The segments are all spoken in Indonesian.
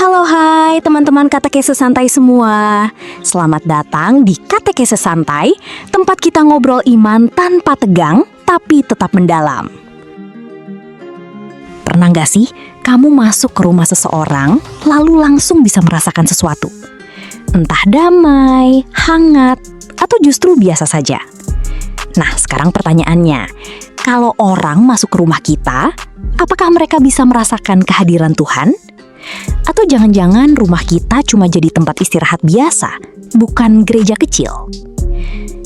Halo hai teman-teman katekese santai semua. Selamat datang di Katekese Santai, tempat kita ngobrol iman tanpa tegang tapi tetap mendalam. Pernah gak sih kamu masuk ke rumah seseorang lalu langsung bisa merasakan sesuatu? Entah damai, hangat, atau justru biasa saja. Nah, sekarang pertanyaannya, kalau orang masuk ke rumah kita, apakah mereka bisa merasakan kehadiran Tuhan? Atau jangan-jangan rumah kita cuma jadi tempat istirahat biasa, bukan gereja kecil?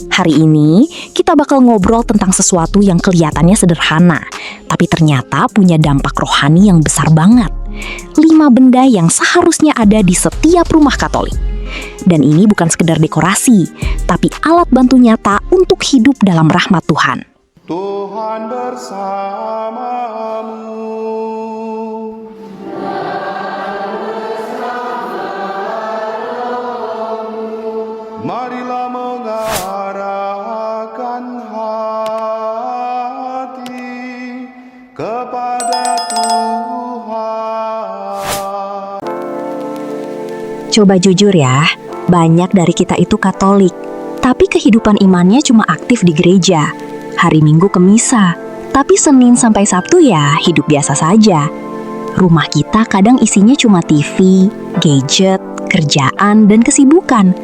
Hari ini kita bakal ngobrol tentang sesuatu yang kelihatannya sederhana, tapi ternyata punya dampak rohani yang besar banget. 5 benda yang seharusnya ada di setiap rumah Katolik. Dan ini bukan sekedar dekorasi, tapi alat bantu nyata untuk hidup dalam rahmat Tuhan. Tuhan bersamamu. Marilah mengarahkan hati kepada Tuhan. Coba jujur ya, banyak dari kita itu Katolik, tapi kehidupan imannya cuma aktif di gereja. Hari Minggu ke misa, tapi Senin sampai Sabtu ya hidup biasa saja. Rumah kita kadang isinya cuma TV, gadget, kerjaan, dan kesibukan.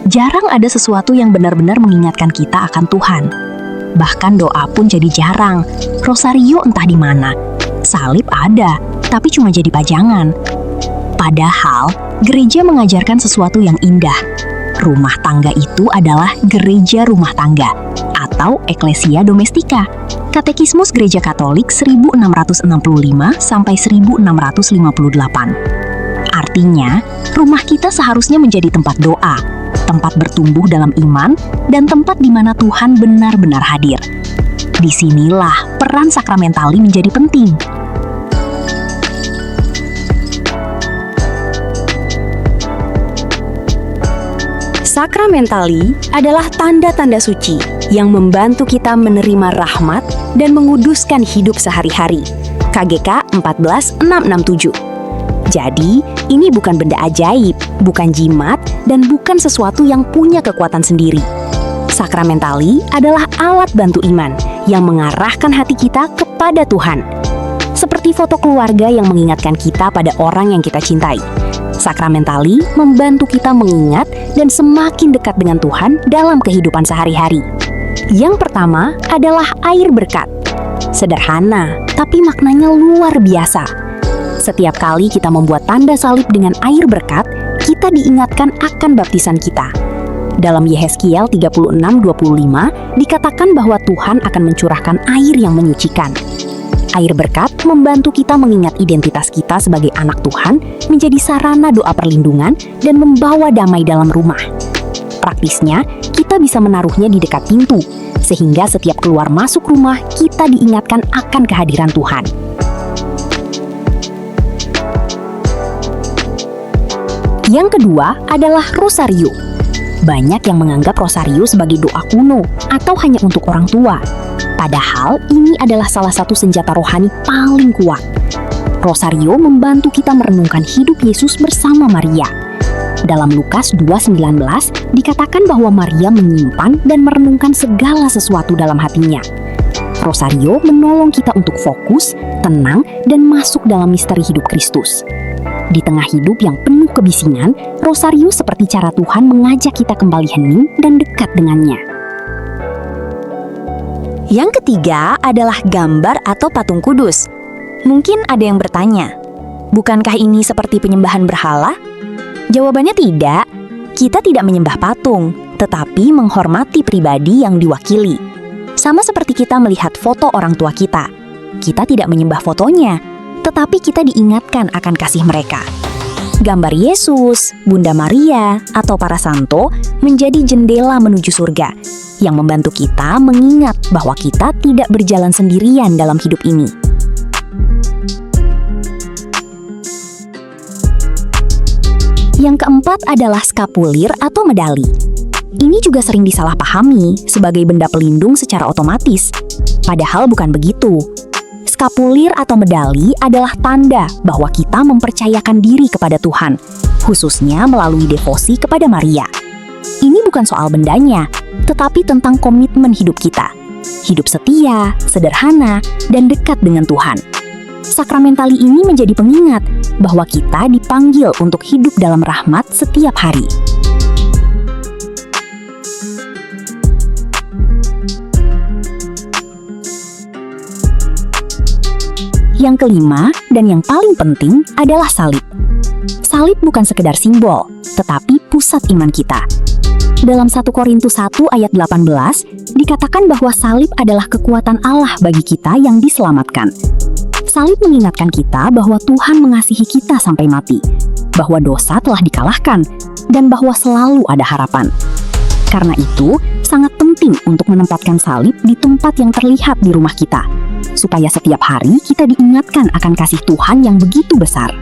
Jarang ada sesuatu yang benar-benar mengingatkan kita akan Tuhan. Bahkan doa pun jadi jarang. Rosario entah di mana. Salib ada, tapi cuma jadi pajangan. Padahal, gereja mengajarkan sesuatu yang indah. Rumah tangga itu adalah gereja rumah tangga, atau Ecclesia Domestica. Katekismus Gereja Katolik 1665 sampai 1658. Artinya, rumah kita seharusnya menjadi tempat doa, tempat bertumbuh dalam iman, dan tempat di mana Tuhan benar-benar hadir. Disinilah peran sakramentali menjadi penting. Sakramentali adalah tanda-tanda suci yang membantu kita menerima rahmat dan menguduskan hidup sehari-hari. KGK 14667. Jadi, ini bukan benda ajaib, bukan jimat, dan bukan sesuatu yang punya kekuatan sendiri. Sakramentali adalah alat bantu iman yang mengarahkan hati kita kepada Tuhan. Seperti foto keluarga yang mengingatkan kita pada orang yang kita cintai. Sakramentali membantu kita mengingat dan semakin dekat dengan Tuhan dalam kehidupan sehari-hari. Yang pertama adalah air berkat. Sederhana, tapi maknanya luar biasa. Setiap kali kita membuat tanda salib dengan air berkat, kita diingatkan akan baptisan kita. Dalam Yehezkiel 36:25 dikatakan bahwa Tuhan akan mencurahkan air yang menyucikan. Air berkat membantu kita mengingat identitas kita sebagai anak Tuhan, menjadi sarana doa perlindungan dan membawa damai dalam rumah. Praktisnya, kita bisa menaruhnya di dekat pintu, sehingga setiap keluar masuk rumah kita diingatkan akan kehadiran Tuhan. Yang kedua adalah rosario. Banyak yang menganggap rosario sebagai doa kuno atau hanya untuk orang tua. Padahal ini adalah salah satu senjata rohani paling kuat. Rosario membantu kita merenungkan hidup Yesus bersama Maria. Dalam Lukas 2:19 dikatakan bahwa Maria menyimpan dan merenungkan segala sesuatu dalam hatinya. Rosario menolong kita untuk fokus, tenang, dan masuk dalam misteri hidup Kristus. Di tengah hidup yang penuh kebisingan, rosario seperti cara Tuhan mengajak kita kembali hening dan dekat dengannya. Yang ketiga adalah gambar atau patung kudus. Mungkin ada yang bertanya, bukankah ini seperti penyembahan berhala? Jawabannya tidak. Kita tidak menyembah patung, tetapi menghormati pribadi yang diwakili. Sama seperti kita melihat foto orang tua kita. Kita tidak menyembah fotonya, tetapi kita diingatkan akan kasih mereka. Gambar Yesus, Bunda Maria, atau para santo menjadi jendela menuju surga yang membantu kita mengingat bahwa kita tidak berjalan sendirian dalam hidup ini. Yang keempat adalah skapulir atau medali. Ini juga sering disalahpahami sebagai benda pelindung secara otomatis. Padahal bukan begitu. Skapulir atau medali adalah tanda bahwa kita mempercayakan diri kepada Tuhan, khususnya melalui devosi kepada Maria. Ini bukan soal bendanya, tetapi tentang komitmen hidup kita. Hidup setia, sederhana, dan dekat dengan Tuhan. Sakramentali ini menjadi pengingat bahwa kita dipanggil untuk hidup dalam rahmat setiap hari. Yang kelima, dan yang paling penting adalah salib. Salib bukan sekedar simbol, tetapi pusat iman kita. Dalam 1 Korintus 1 ayat 18, dikatakan bahwa salib adalah kekuatan Allah bagi kita yang diselamatkan. Salib mengingatkan kita bahwa Tuhan mengasihi kita sampai mati, bahwa dosa telah dikalahkan, dan bahwa selalu ada harapan. Karena itu, sangat penting untuk menempatkan salib di tempat yang terlihat di rumah kita, supaya setiap hari kita diingatkan akan kasih Tuhan yang begitu besar.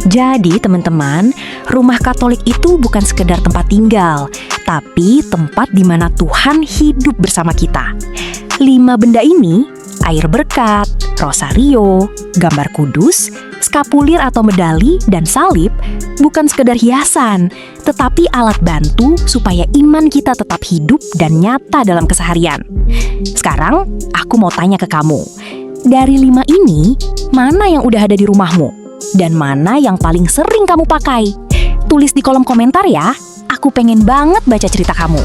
Jadi teman-teman, rumah Katolik itu bukan sekedar tempat tinggal, tapi tempat di mana Tuhan hidup bersama kita. 5 benda ini, air berkat, rosario, gambar kudus, skapulir atau medali, dan salib, bukan sekedar hiasan, tetapi alat bantu supaya iman kita tetap hidup dan nyata dalam keseharian. Sekarang, aku mau tanya ke kamu, dari 5 ini, mana yang udah ada di rumahmu? Dan mana yang paling sering kamu pakai? Tulis di kolom komentar ya, aku pengen banget baca cerita kamu.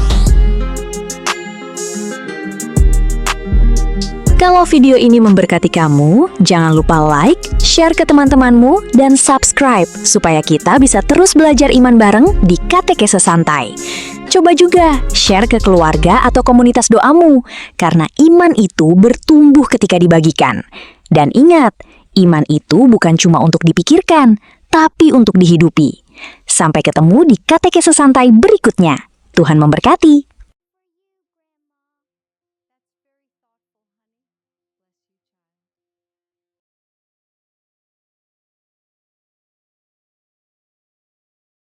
Kalau video ini memberkati kamu, jangan lupa like, share ke teman-temanmu, dan subscribe supaya kita bisa terus belajar iman bareng di Katekese Santai. Coba juga share ke keluarga atau komunitas doamu, karena iman itu bertumbuh ketika dibagikan. Dan ingat, iman itu bukan cuma untuk dipikirkan, tapi untuk dihidupi. Sampai ketemu di Katekese Santai berikutnya. Tuhan memberkati.